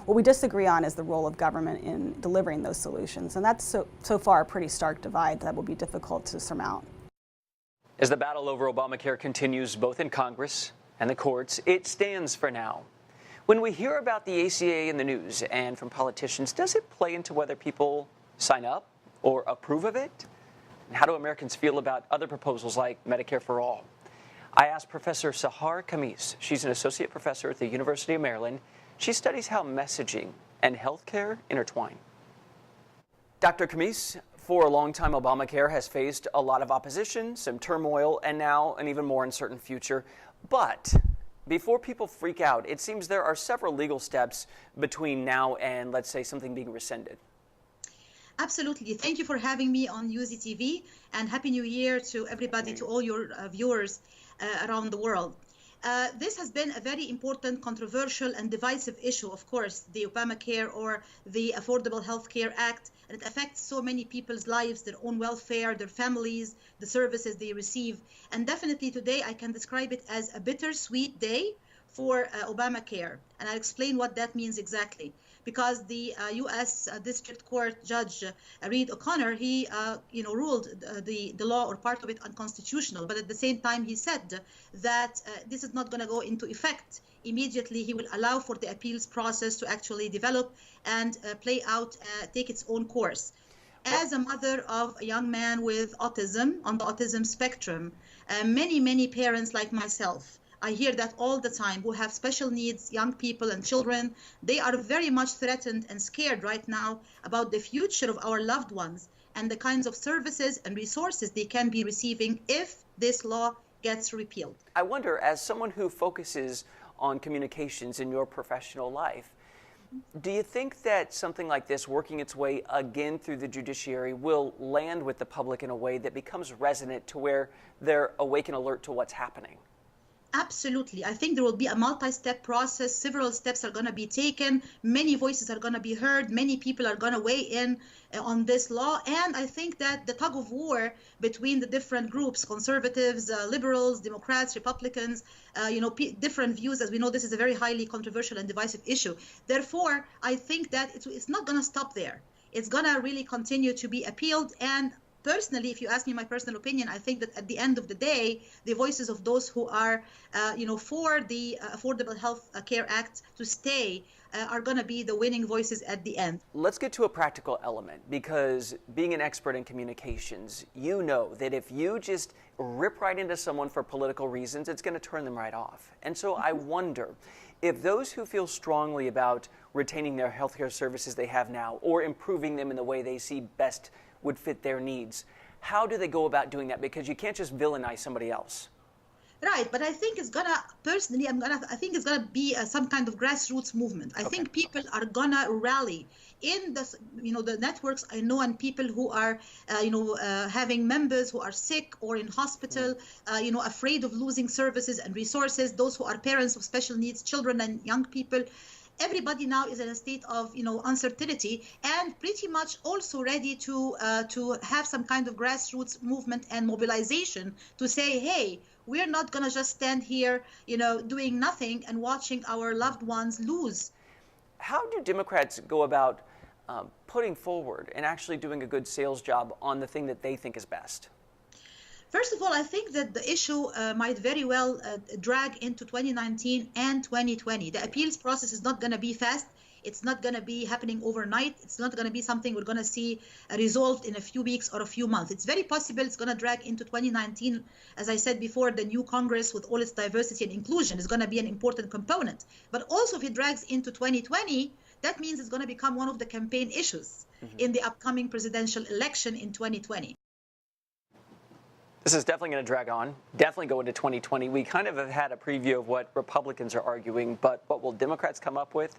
What we disagree on is the role of government in delivering those solutions, and that's so far a pretty stark divide that will be difficult to surmount. As the battle over Obamacare continues both in Congress and the courts, it stands for now. When we hear about the ACA in the news and from politicians, does it play into whether people sign up or approve of it? And how do Americans feel about other proposals like Medicare for All? I asked Professor Sahar Khamis. She's an associate professor at the University of Maryland. She studies how messaging and healthcare intertwine. Dr. Khamis, for a long time, Obamacare has faced a lot of opposition, some turmoil, and now an even more uncertain future. But before people freak out, it seems there are several legal steps between now and, let's say, something being rescinded. Absolutely. Thank you for having me on Newsy TV, and Happy New Year to everybody, to all your viewers around the world. This has been a very important, controversial, and divisive issue, of course, the Obamacare or the Affordable Health Care Act, and it affects so many people's lives, their own welfare, their families, the services they receive. And definitely today I can describe it as a bittersweet day for Obamacare, and I'll explain what that means exactly. Because the U.S. District Court Judge Reed O'Connor, he ruled the law or part of it unconstitutional, but at the same time he said that this is not going to go into effect immediately. He will allow for the appeals process to actually develop and play out, take its own course. As a mother of a young man with autism, on the autism spectrum, many parents like myself, I hear that all the time, who have special needs, young people and children, they are very much threatened and scared right now about the future of our loved ones and the kinds of services and resources they can be receiving if this law gets repealed. I wonder, as someone who focuses on communications in your professional life, do you think that something like this working its way again through the judiciary will land with the public in a way that becomes resonant to where they're awake and alert to what's happening? Absolutely. I think there will be a multi-step process. Several steps are going to be taken. Many voices are going to be heard. Many people are going to weigh in on this law. And I think that the tug of war between the different groups, conservatives, liberals, Democrats, Republicans, different views, as we know, this is a very highly controversial and divisive issue. Therefore, I think that it's not going to stop there. It's going to really continue to be appealed. And personally, if you ask me my personal opinion, I think that at the end of the day, the voices of those who are, for the Affordable Health Care Act to stay are going to be the winning voices at the end. Let's get to a practical element, because being an expert in communications, you know that if you just rip right into someone for political reasons, it's going to turn them right off. And so I wonder if those who feel strongly about retaining their healthcare services they have now or improving them in the way they see best would fit their needs, how do they go about doing that? Because you can't just villainize somebody else. Right, but I think it's gonna, personally, I think it's gonna be some kind of grassroots movement. I think people are gonna rally in the strokes I know, and people who are, having members who are sick or in hospital, afraid of losing services and resources, those who are parents of special needs children and young people. Everybody now is in a state of uncertainty, and pretty much also ready to have some kind of grassroots movement and mobilization to say, hey, we're not going to just stand here doing nothing and watching our loved ones lose. How do Democrats go about putting forward and actually doing a good sales job on the thing that they think is best? First of all, I think that the issue might very well drag into 2019 and 2020. The appeals process is not going to be fast. It's not going to be happening overnight. It's not going to be something we're going to see resolved in a few weeks or a few months. It's very possible it's going to drag into 2019. As I said before, the new Congress with all its diversity and inclusion is going to be an important component. But also if it drags into 2020, that means it's going to become one of the campaign issues in the upcoming presidential election in 2020. This is definitely going to drag on, definitely go into 2020. We kind of have had a preview of what Republicans are arguing, but what will Democrats come up with?